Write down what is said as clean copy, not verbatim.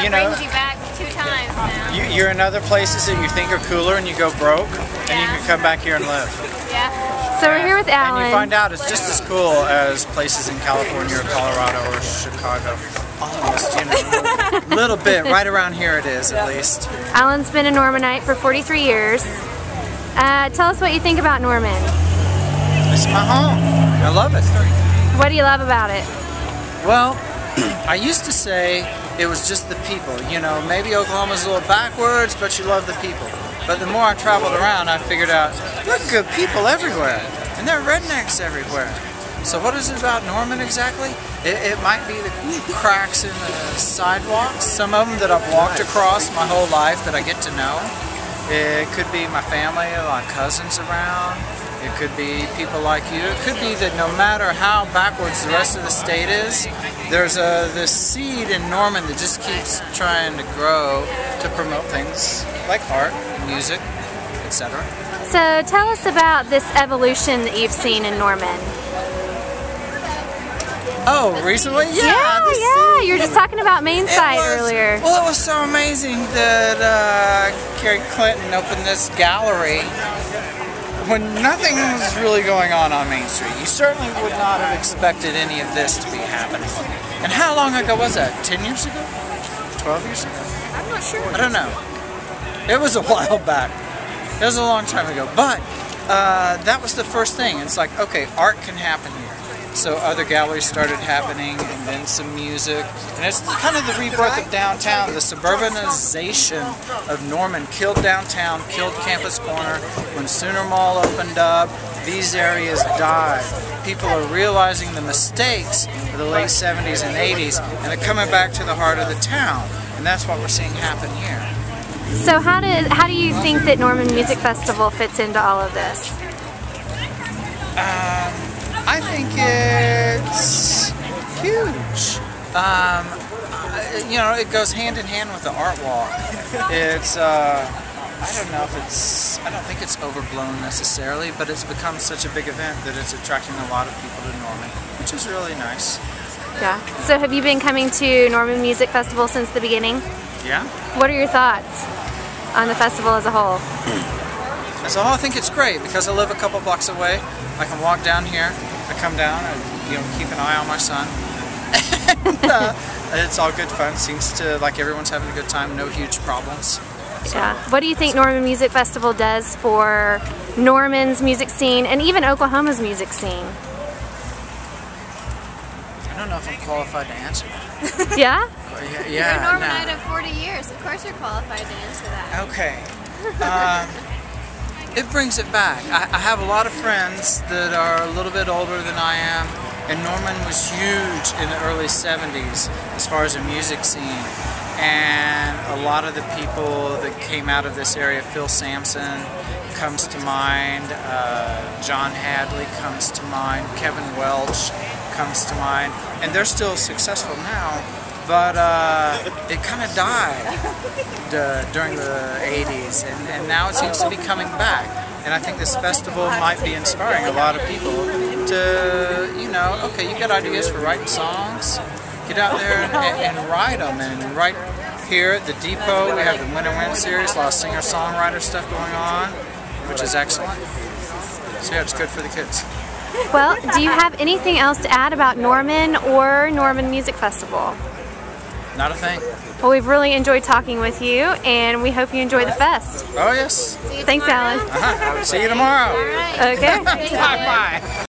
you know, brings you back 2 times now. You're in other places that you think are cooler and you go broke, and you can come back here and live. Yeah. So we're here with Alan. And you find out it's just as cool as places in California or Colorado or Chicago. Almost, you know, a little bit. Right around here it is, at least. Alan's been a Normanite for 43 years. Tell us what you think about Norman. This is my home. I love it. What do you love about it? Well, I used to say it was just the people. You know, maybe Oklahoma's a little backwards, but you love the people. But the more I traveled around, I figured out there are good people everywhere, and there are rednecks everywhere. So what is it about Norman exactly? It might be the cracks in the sidewalks, some of them that I've walked across my whole life that I get to know. It could be my family, my cousins around. It could be people like you. It could be that no matter how backwards the rest of the state is, there's this seed in Norman that just keeps trying to grow to promote things like art, music, etc. So tell us about this evolution that you've seen in Norman. Oh, recently? Yeah. You were just talking about Main Site earlier. Well, it was so amazing that Gary Clinton opened this gallery when nothing was really going on Main Street. You certainly would not have expected any of this to be happening. And how long ago was that? 10 years ago? 12 years ago? I'm not sure. I don't know. It was a while back. It was a long time ago. But that was the first thing. It's like, okay, art can happen here. So other galleries started happening, and then some music. And it's kind of the rebirth of downtown. The suburbanization of Norman killed downtown, killed Campus Corner. When Sooner Mall opened up, these areas died. People are realizing the mistakes of the late 70s and 80s, and they're coming back to the heart of the town. And that's what we're seeing happen here. So how do you think that Norman Music Festival fits into all of this? I think it's huge. You know, it goes hand in hand with the art walk. It's, I don't think it's overblown necessarily, but it's become such a big event that it's attracting a lot of people to Norman, which is really nice. Yeah. So have you been coming to Norman Music Festival since the beginning? Yeah. What are your thoughts on the festival as a whole? As a whole, I think it's great because I live a couple blocks away. I can walk down here. I come down and keep an eye on my son. And it's all good fun. Seems to like everyone's having a good time. No huge problems. So. Yeah. What do you think Norman Music Festival does for Norman's music scene and even Oklahoma's music scene? I don't know if I'm qualified to answer that. Yeah? Yeah. You're a Normanite of 40 years. Of course you're qualified to answer that. Okay. It brings it back. I have a lot of friends that are a little bit older than I am, and Norman was huge in the early 70s as far as the music scene. And a lot of the people that came out of this area, Phil Sampson comes to mind, John Hadley comes to mind, Kevin Welch comes to mind, and they're still successful now. But it kind of died during the 80s, and now it seems to be coming back. And I think this festival might be inspiring a lot of people to, you know, okay, you got ideas for writing songs, get out there and write them. And right here at the Depot, we have the Win and Win series, a lot of singer-songwriter stuff going on, which is excellent. So yeah, it's good for the kids. Well, do you have anything else to add about Norman or Norman Music Festival? Not a thing. Well, we've really enjoyed talking with you, and we hope you enjoy the fest. Oh, yes. Thanks, Alan. See you tomorrow. All right. Okay. Bye-bye.